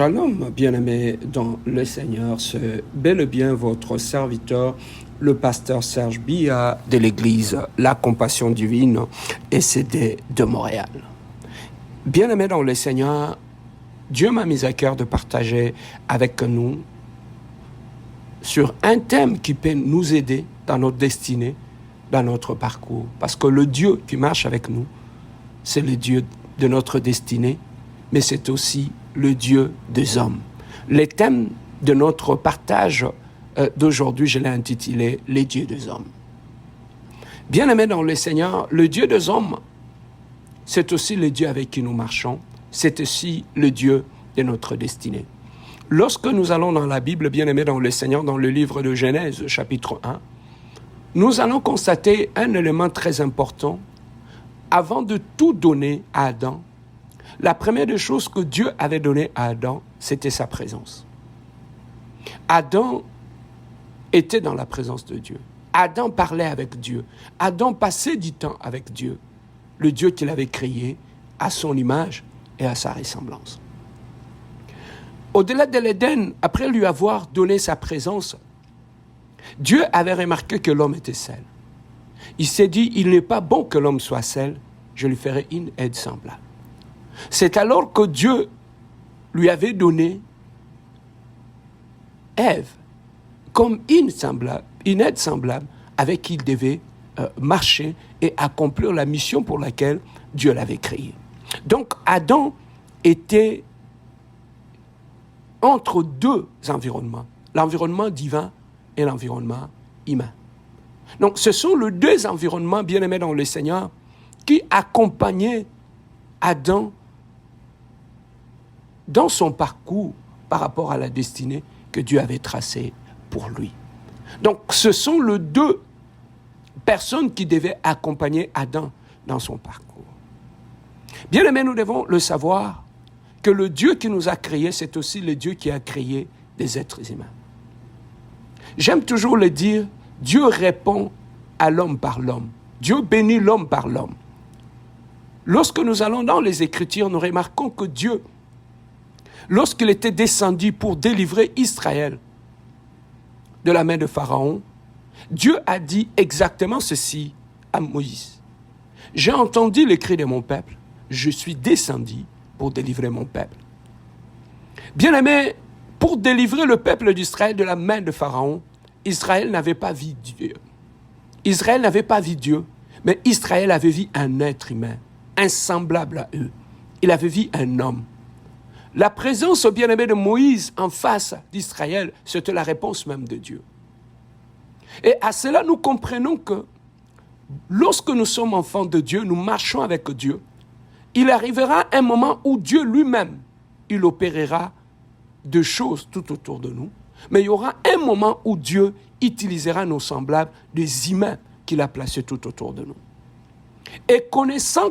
Shalom, bien-aimés dans le Seigneur, c'est bel et bien votre serviteur, le pasteur Serge Bia de l'église La Compassion Divine SCD de Montréal. Bien-aimés dans le Seigneur, Dieu m'a mis à cœur de partager avec nous sur un thème qui peut nous aider dans notre destinée, dans notre parcours. Parce que le Dieu qui marche avec nous, c'est le Dieu de notre destinée, mais c'est aussi le Dieu des hommes. Le thème de notre partage d'aujourd'hui, je l'ai intitulé « Les dieux des hommes ». Bien-aimés dans le Seigneur, le Dieu des hommes, c'est aussi le Dieu avec qui nous marchons, c'est aussi le Dieu de notre destinée. Lorsque nous allons dans la Bible, bien-aimés dans le Seigneur, dans le livre de Genèse, chapitre 1, nous allons constater un élément très important. Avant de tout donner à Adam, la première des choses que Dieu avait donné à Adam, c'était sa présence. Adam était dans la présence de Dieu. Adam parlait avec Dieu. Adam passait du temps avec Dieu, le Dieu qu'il avait créé à son image et à sa ressemblance. Au-delà de l'Éden, après lui avoir donné sa présence, Dieu avait remarqué que l'homme était seul. Il s'est dit, il n'est pas bon que l'homme soit seul, je lui ferai une aide semblable. C'est alors que Dieu lui avait donné Ève comme une aide semblable avec qui il devait marcher et accomplir la mission pour laquelle Dieu l'avait créé. Donc Adam était entre deux environnements, l'environnement divin et l'environnement humain. Donc ce sont les deux environnements bien-aimés dans le Seigneur qui accompagnaient Adam dans son parcours par rapport à la destinée que Dieu avait tracée pour lui. Donc, ce sont les deux personnes qui devaient accompagner Adam dans son parcours. Bien aimé, nous devons le savoir que le Dieu qui nous a créés, c'est aussi le Dieu qui a créé des êtres humains. J'aime toujours le dire, Dieu répond à l'homme par l'homme. Dieu bénit l'homme par l'homme. Lorsque nous allons dans les Écritures, nous remarquons que Dieu, lorsqu'il était descendu pour délivrer Israël de la main de Pharaon, Dieu a dit exactement ceci à Moïse. « J'ai entendu les cris de mon peuple, je suis descendu pour délivrer mon peuple. » Bien-aimé, pour délivrer le peuple d'Israël de la main de Pharaon, Israël n'avait pas vu Dieu. Israël n'avait pas vu Dieu, mais Israël avait vu un être humain, insemblable à eux. Il avait vu un homme. La présence au bien-aimé de Moïse en face d'Israël, c'était la réponse même de Dieu. Et à cela, nous comprenons que lorsque nous sommes enfants de Dieu, nous marchons avec Dieu, il arrivera un moment où Dieu lui-même, il opérera de choses tout autour de nous, mais il y aura un moment où Dieu utilisera nos semblables, des humains qu'il a placés tout autour de nous. Et connaissant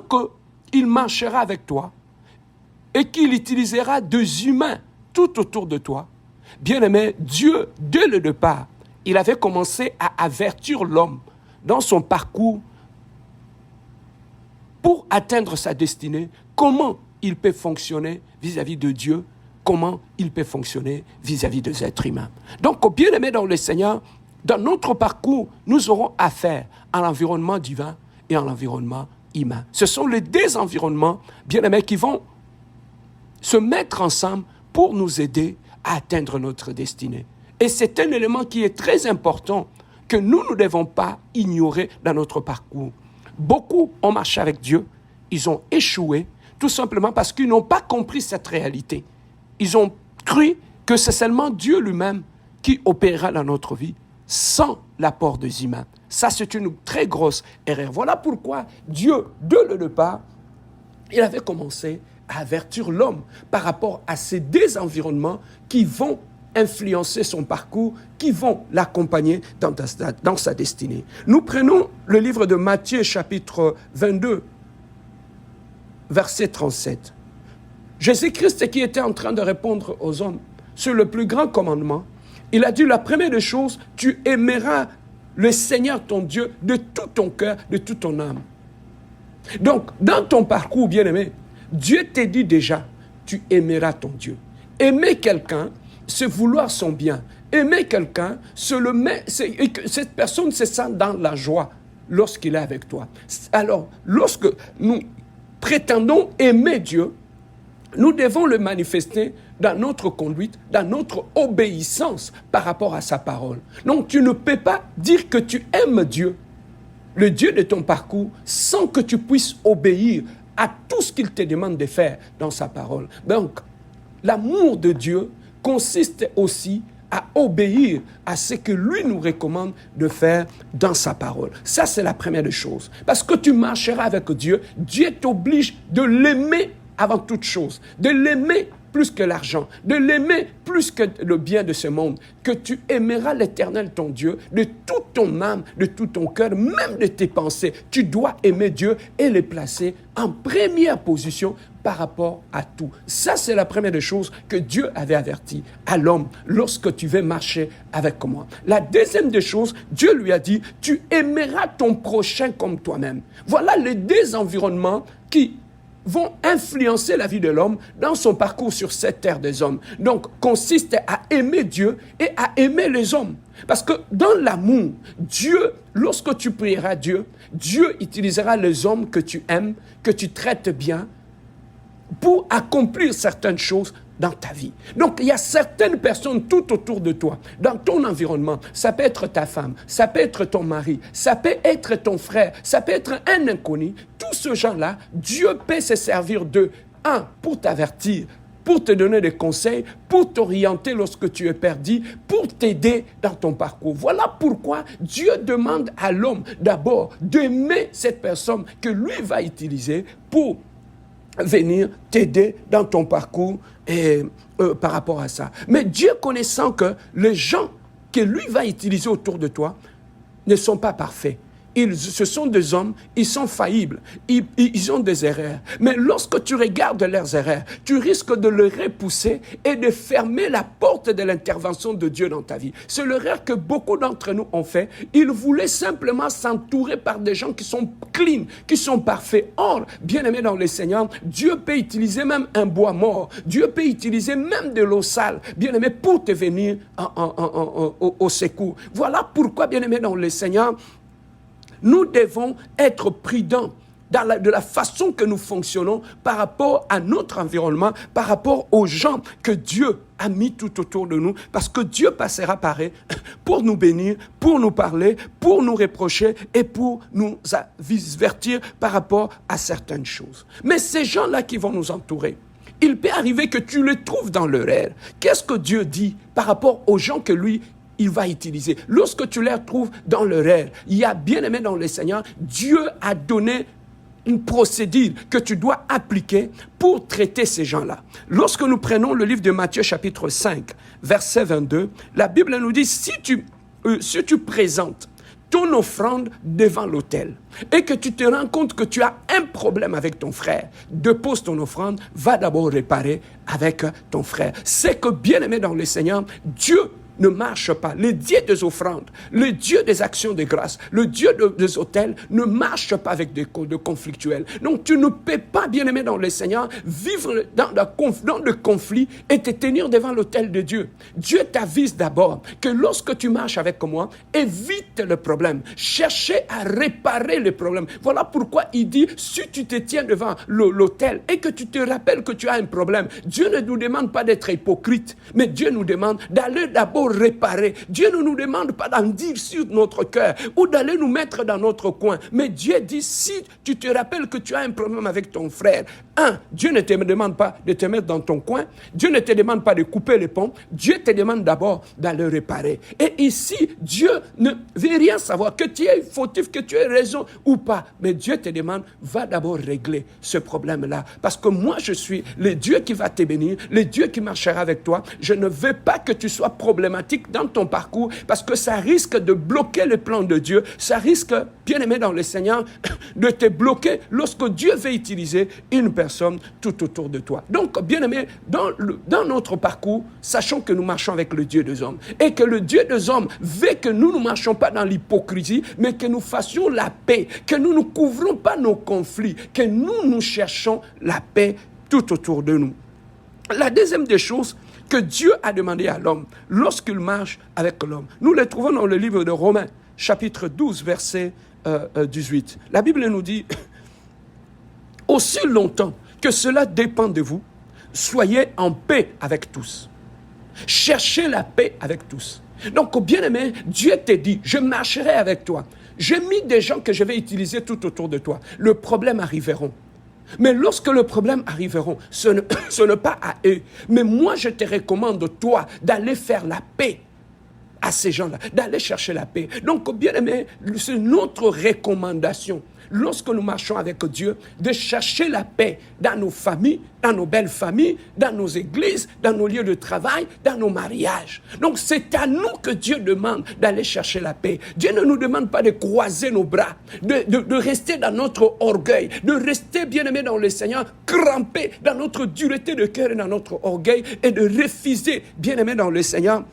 qu'il marchera avec toi, et qu'il utilisera des humains tout autour de toi, bien-aimé, Dieu, dès le départ, il avait commencé à avertir l'homme dans son parcours pour atteindre sa destinée, comment il peut fonctionner vis-à-vis de Dieu, comment il peut fonctionner vis-à-vis des êtres humains. Donc, bien-aimé dans le Seigneur, dans notre parcours, nous aurons affaire à l'environnement divin et à l'environnement humain. Ce sont les deux environnements, bien-aimés, qui vont se mettre ensemble pour nous aider à atteindre notre destinée. Et c'est un élément qui est très important que nous ne devons pas ignorer dans notre parcours. Beaucoup ont marché avec Dieu, ils ont échoué, tout simplement parce qu'ils n'ont pas compris cette réalité. Ils ont cru que c'est seulement Dieu lui-même qui opérera dans notre vie sans l'apport des humains. Ça, c'est une très grosse erreur. Voilà pourquoi Dieu, dès le départ, il avait commencé à avertir l'homme par rapport à ces deux environnements qui vont influencer son parcours, qui vont l'accompagner dans sa destinée. Nous prenons le livre de Matthieu, chapitre 22, verset 37. Jésus-Christ qui était en train de répondre aux hommes sur le plus grand commandement, il a dit la première des choses, tu aimeras le Seigneur ton Dieu de tout ton cœur, de toute ton âme. Donc, dans ton parcours, bien-aimé, Dieu t'a dit déjà, tu aimeras ton Dieu. Aimer quelqu'un, c'est vouloir son bien. Aimer quelqu'un, et que cette personne se sent dans la joie lorsqu'il est avec toi. Alors, lorsque nous prétendons aimer Dieu, nous devons le manifester dans notre conduite, dans notre obéissance par rapport à sa parole. Donc, tu ne peux pas dire que tu aimes Dieu, le Dieu de ton parcours, sans que tu puisses obéir à tout ce qu'il te demande de faire dans sa parole. Donc, l'amour de Dieu consiste aussi à obéir à ce que lui nous recommande de faire dans sa parole. Ça, c'est la première des choses. Parce que tu marcheras avec Dieu, Dieu t'oblige de l'aimer avant toute chose, de l'aimer plus que l'argent, de l'aimer plus que le bien de ce monde, que tu aimeras l'Éternel ton Dieu de toute ton âme, de tout ton cœur, même de tes pensées. Tu dois aimer Dieu et le placer en première position par rapport à tout. Ça, c'est la première des choses que Dieu avait averti à l'homme lorsque tu veux marcher avec moi. La deuxième des choses, Dieu lui a dit, tu aimeras ton prochain comme toi-même. Voilà les deux environnements qui vont influencer la vie de l'homme dans son parcours sur cette terre des hommes. Donc, consiste à aimer Dieu et à aimer les hommes. Parce que dans l'amour, Dieu, lorsque tu prieras Dieu, Dieu utilisera les hommes que tu aimes, que tu traites bien, pour accomplir certaines choses dans ta vie. Donc, il y a certaines personnes tout autour de toi, dans ton environnement. Ça peut être ta femme, ça peut être ton mari, ça peut être ton frère, ça peut être un inconnu. Tous ces gens-là, Dieu peut se servir d'eux. Un, pour t'avertir, pour te donner des conseils, pour t'orienter lorsque tu es perdu, pour t'aider dans ton parcours. Voilà pourquoi Dieu demande à l'homme d'abord d'aimer cette personne que lui va utiliser pour venir t'aider dans ton parcours et, par rapport à ça. Mais Dieu, connaissant que les gens que lui va utiliser autour de toi ne sont pas parfaits. Ce sont des hommes, ils sont faillibles, ils ont des erreurs. Mais lorsque tu regardes leurs erreurs, tu risques de les repousser et de fermer la porte de l'intervention de Dieu dans ta vie. C'est l'erreur que beaucoup d'entre nous ont fait. Ils voulaient simplement s'entourer par des gens qui sont clean, qui sont parfaits. Or, bien-aimé dans le Seigneur, Dieu peut utiliser même un bois mort. Dieu peut utiliser même de l'eau sale, bien-aimé, pour te venir au secours. Voilà pourquoi, bien-aimé dans le Seigneur, nous devons être prudents de la façon que nous fonctionnons par rapport à notre environnement, par rapport aux gens que Dieu a mis tout autour de nous, parce que Dieu passera par eux pour nous bénir, pour nous parler, pour nous reprocher et pour nous avertir par rapport à certaines choses. Mais ces gens-là qui vont nous entourer, il peut arriver que tu les trouves dans leur erreur. Qu'est-ce que Dieu dit par rapport aux gens que lui il va utiliser? Lorsque tu les retrouves dans leur erreur, il y a bien-aimé dans le Seigneur, Dieu a donné une procédure que tu dois appliquer pour traiter ces gens-là. Lorsque nous prenons le livre de Matthieu chapitre 5, verset 22, la Bible nous dit, si tu présentes ton offrande devant l'autel et que tu te rends compte que tu as un problème avec ton frère, dépose ton offrande, va d'abord réparer avec ton frère. C'est que, bien-aimé dans le Seigneur, Dieu ne marche pas. Le Dieu des offrandes, le Dieu des actions de grâce, le Dieu des autels ne marche pas avec des conflictuels. Donc tu ne peux pas, bien-aimé dans le Seigneur, vivre dans le conflit et te tenir devant l'autel de Dieu. Dieu t'avise d'abord que lorsque tu marches avec moi, évite le problème. Cherchez à réparer le problème. Voilà pourquoi il dit, si tu te tiens devant l'autel et que tu te rappelles que tu as un problème, Dieu ne nous demande pas d'être hypocrite, mais Dieu nous demande d'aller d'abord réparer. Dieu ne nous demande pas d'en dire sur notre cœur ou d'aller nous mettre dans notre coin. Mais Dieu dit, si tu te rappelles que tu as un problème avec ton frère, Dieu ne te demande pas de te mettre dans ton coin. Dieu ne te demande pas de couper les ponts. Dieu te demande d'abord d'aller réparer. Et ici, Dieu ne veut rien savoir, que tu es fautif, que tu aies raison ou pas. Mais Dieu te demande, va d'abord régler ce problème-là. Parce que moi, je suis le Dieu qui va te bénir, le Dieu qui marchera avec toi. Je ne veux pas que tu sois problématique dans ton parcours, parce que ça risque de bloquer le plan de Dieu, ça risque, bien-aimé dans le Seigneur, de te bloquer lorsque Dieu veut utiliser une personne tout autour de toi. Donc, bien-aimé, dans notre parcours, sachons que nous marchons avec le Dieu des hommes, et que le Dieu des hommes veut que nous ne marchions pas dans l'hypocrisie, mais que nous fassions la paix, que nous ne couvrons pas nos conflits, que nous cherchons la paix tout autour de nous. La deuxième des choses, que Dieu a demandé à l'homme lorsqu'il marche avec l'homme. Nous les trouvons dans le livre de Romains, chapitre 12, verset 18. La Bible nous dit, aussi longtemps que cela dépend de vous, soyez en paix avec tous. Cherchez la paix avec tous. Donc, bien-aimé, Dieu t'a dit, je marcherai avec toi. J'ai mis des gens que je vais utiliser tout autour de toi. Le problème arrivera. Mais lorsque le problème arrivera, ce n'est pas à eux. Mais moi, je te recommande, toi, d'aller faire la paix à ces gens-là, d'aller chercher la paix. Donc, bien aimé, c'est notre recommandation, lorsque nous marchons avec Dieu, de chercher la paix dans nos familles, dans nos belles familles, dans nos églises, dans nos lieux de travail, dans nos mariages. Donc, c'est à nous que Dieu demande d'aller chercher la paix. Dieu ne nous demande pas de croiser nos bras, de rester dans notre orgueil, de rester, bien aimé dans le Seigneur, crampé dans notre dureté de cœur et dans notre orgueil, et de refuser, bien aimé dans le Seigneur,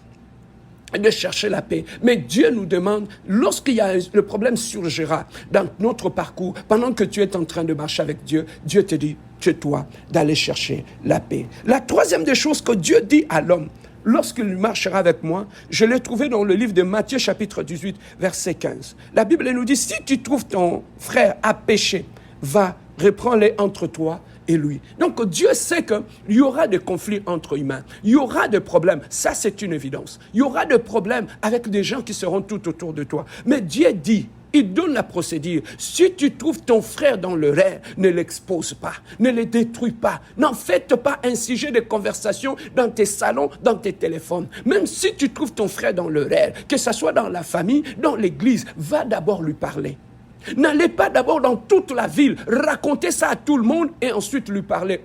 de chercher la paix. Mais Dieu nous demande, lorsqu'il y a le problème surgira dans notre parcours, pendant que tu es en train de marcher avec Dieu, Dieu te dit, c'est toi d'aller chercher la paix. La troisième des choses que Dieu dit à l'homme, lorsqu'il marchera avec moi, je l'ai trouvé dans le livre de Matthieu, chapitre 18, verset 15. La Bible nous dit, si tu trouves ton frère à pécher, va, reprends-les entre toi et lui. Donc Dieu sait qu'il y aura des conflits entre humains, il y aura des problèmes, ça c'est une évidence. Il y aura des problèmes avec des gens qui seront tout autour de toi. Mais Dieu dit, il donne la procédure. Si tu trouves ton frère dans l'erreur, ne l'expose pas, ne le détruis pas. N'en faites pas un sujet de conversation dans tes salons, dans tes téléphones. Même si tu trouves ton frère dans l'erreur, que ce soit dans la famille, dans l'église, va d'abord lui parler. N'allez pas d'abord dans toute la ville, raconter ça à tout le monde et ensuite lui parler.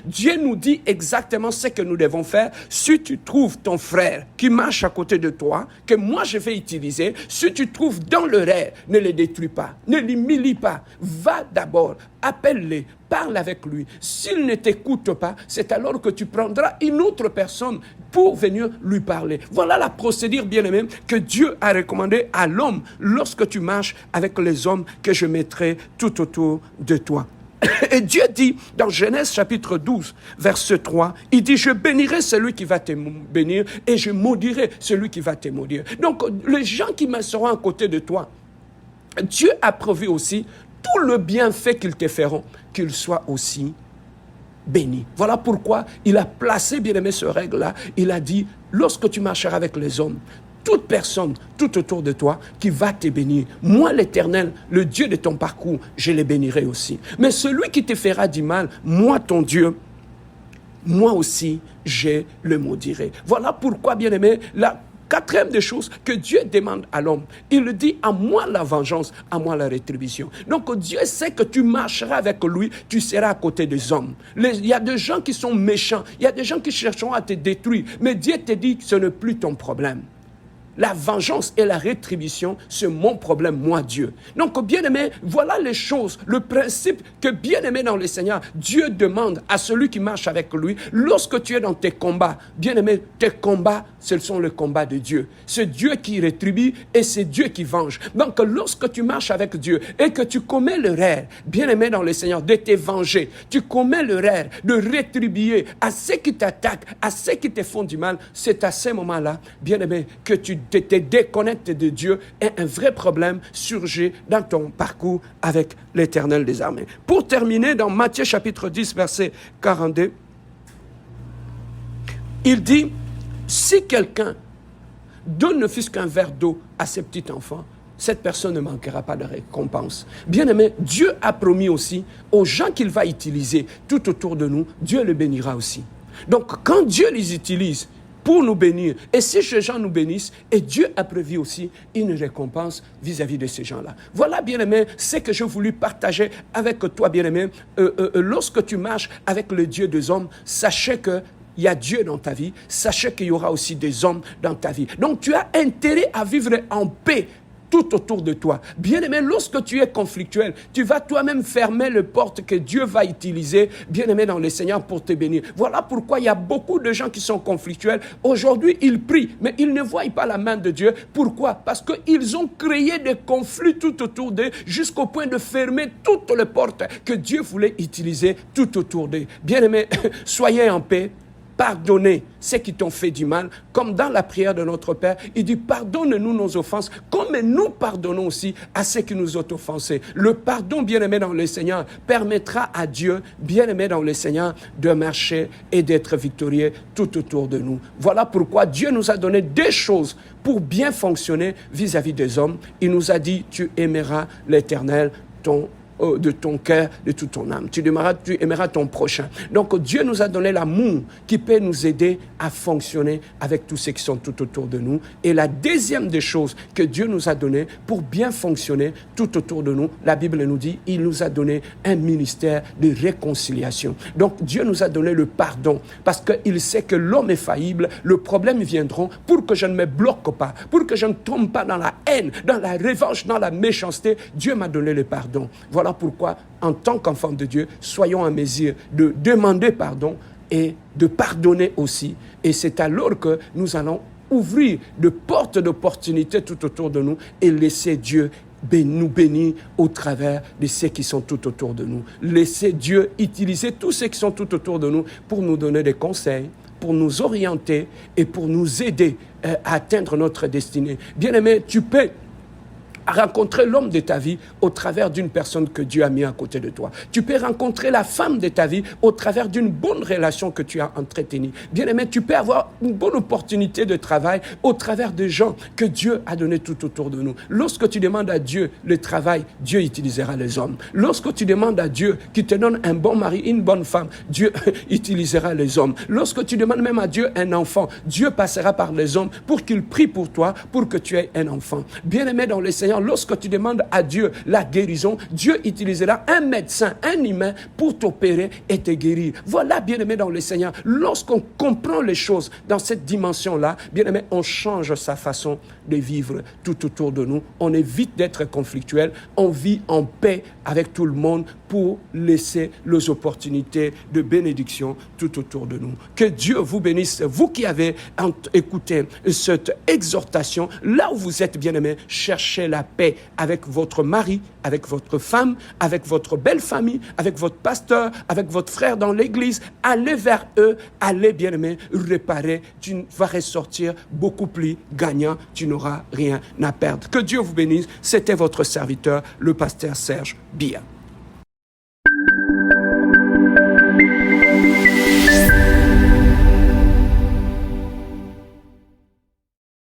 Dieu nous dit exactement ce que nous devons faire. Si tu trouves ton frère qui marche à côté de toi, que moi je vais utiliser, si tu trouves dans l'erreur, ne le détruis pas, ne l'humilie pas. Va d'abord, appelle-le, parle avec lui. S'il ne t'écoute pas, c'est alors que tu prendras une autre personne pour venir lui parler. Voilà la procédure, bien-aimée, que Dieu a recommandée à l'homme lorsque tu marches avec les hommes que je mettrai tout autour de toi. Et Dieu dit dans Genèse chapitre 12, verset 3, il dit, je bénirai celui qui va te bénir et je maudirai celui qui va te maudire. Donc, les gens qui seront à côté de toi, Dieu a prévu aussi tout le bienfait qu'ils te feront, qu'ils soient aussi bénis. Voilà pourquoi il a placé, bien aimé, ce règle-là. Il a dit, lorsque tu marcheras avec les hommes, toute personne tout autour de toi qui va te bénir. Moi, l'Éternel, le Dieu de ton parcours, je les bénirai aussi. Mais celui qui te fera du mal, moi, ton Dieu, moi aussi, je le maudirai. Voilà pourquoi, bien aimé, la quatrième des choses que Dieu demande à l'homme, il dit, à moi la vengeance, à moi la rétribution. Donc Dieu sait que tu marcheras avec lui, tu seras à côté des hommes. Il y a des gens qui sont méchants, il y a des gens qui chercheront à te détruire, mais Dieu te dit que ce n'est plus ton problème. La vengeance et la rétribution, c'est mon problème, moi Dieu. Donc, bien-aimé, voilà les choses, le principe que, bien-aimé dans le Seigneur, Dieu demande à celui qui marche avec lui, lorsque tu es dans tes combats, bien-aimé, tes combats, ce sont les combats de Dieu. C'est Dieu qui rétribue et c'est Dieu qui venge. Donc, lorsque tu marches avec Dieu et que tu commets l'erreur, bien-aimé dans le Seigneur, de te venger, tu commets l'erreur de rétribuer à ceux qui t'attaquent, à ceux qui te font du mal, c'est à ce moment-là, bien-aimé, que tu te déconnectes de Dieu et un vrai problème surgit dans ton parcours avec l'Éternel des armées. Pour terminer, dans Matthieu chapitre 10, verset 42, il dit, si quelqu'un donne ne fût-ce qu'un verre d'eau à ses petits enfants, cette personne ne manquera pas de récompense. Bien aimé, Dieu a promis aussi aux gens qu'il va utiliser tout autour de nous, Dieu le bénira aussi. Donc, quand Dieu les utilise pour nous bénir, et si ces gens nous bénissent, et Dieu a prévu aussi une récompense vis-à-vis de ces gens-là. Voilà, bien-aimé, ce que je voulais partager avec toi, bien-aimé. Lorsque tu marches avec le Dieu des hommes, sachez que il y a Dieu dans ta vie, sachez qu'il y aura aussi des hommes dans ta vie. Donc tu as intérêt à vivre en paix tout autour de toi. Bien-aimé, lorsque tu es conflictuel, tu vas toi-même fermer les portes que Dieu va utiliser, bien-aimé dans le Seigneur, pour te bénir. Voilà pourquoi il y a beaucoup de gens qui sont conflictuels. Aujourd'hui, ils prient, mais ils ne voient pas la main de Dieu. Pourquoi? Parce qu'ils ont créé des conflits tout autour d'eux, jusqu'au point de fermer toutes les portes que Dieu voulait utiliser tout autour d'eux. Bien-aimé, soyez en paix. pardonner ceux qui t'ont fait du mal, comme dans la prière de notre Père, il dit pardonne-nous nos offenses, comme nous pardonnons aussi à ceux qui nous ont offensés. Le pardon, bien-aimé dans le Seigneur, permettra à Dieu, bien-aimé dans le Seigneur, de marcher et d'être victorieux tout autour de nous. Voilà pourquoi Dieu nous a donné des choses pour bien fonctionner vis-à-vis des hommes. Il nous a dit, tu aimeras l'Éternel, de ton cœur, de toute ton âme. Tu aimeras ton prochain. Donc Dieu nous a donné l'amour qui peut nous aider à fonctionner avec tous ceux qui sont tout autour de nous. Et la deuxième des choses que Dieu nous a donné pour bien fonctionner tout autour de nous, la Bible nous dit, il nous a donné un ministère de réconciliation. Donc Dieu nous a donné le pardon parce qu'il sait que l'homme est faillible, le problème viendra pour que je ne me bloque pas, pour que je ne tombe pas dans la haine, dans la revanche, dans la méchanceté. Dieu m'a donné le pardon. Voilà pourquoi, en tant qu'enfants de Dieu, soyons en mesure de demander pardon et de pardonner aussi. Et c'est alors que nous allons ouvrir de portes d'opportunités tout autour de nous et laisser Dieu nous bénir au travers de ceux qui sont tout autour de nous. Laisser Dieu utiliser tous ceux qui sont tout autour de nous pour nous donner des conseils, pour nous orienter et pour nous aider à atteindre notre destinée. Bien-aimé, tu peux rencontrer l'homme de ta vie au travers d'une personne que Dieu a mis à côté de toi. Tu peux rencontrer la femme de ta vie au travers d'une bonne relation que tu as entretenue. Bien-aimé, tu peux avoir une bonne opportunité de travail au travers de gens que Dieu a donnés tout autour de nous. Lorsque tu demandes à Dieu le travail, Dieu utilisera les hommes. Lorsque tu demandes à Dieu qu'il te donne un bon mari, une bonne femme, Dieu utilisera les hommes. Lorsque tu demandes même à Dieu un enfant, Dieu passera par les hommes pour qu'il prie pour toi, pour que tu aies un enfant. Bien-aimé dans le Seigneur, lorsque tu demandes à Dieu la guérison, Dieu utilisera un médecin, un humain pour t'opérer et te guérir. Voilà, bien-aimé dans le Seigneur, lorsqu'on comprend les choses dans cette dimension-là, bien-aimé, on change sa façon de vivre tout autour de nous. On évite d'être conflictuel, on vit en paix avec tout le monde pour laisser les opportunités de bénédiction tout autour de nous. Que Dieu vous bénisse, vous qui avez écouté cette exhortation, là où vous êtes, bien-aimé, cherchez la paix avec votre mari, avec votre femme, avec votre belle famille, avec votre pasteur, avec votre frère dans l'église. Allez vers eux, allez, bien-aimé, réparer. Tu vas ressortir beaucoup plus gagnant, tu n'auras rien à perdre. Que Dieu vous bénisse. C'était votre serviteur, le pasteur Serge Bia.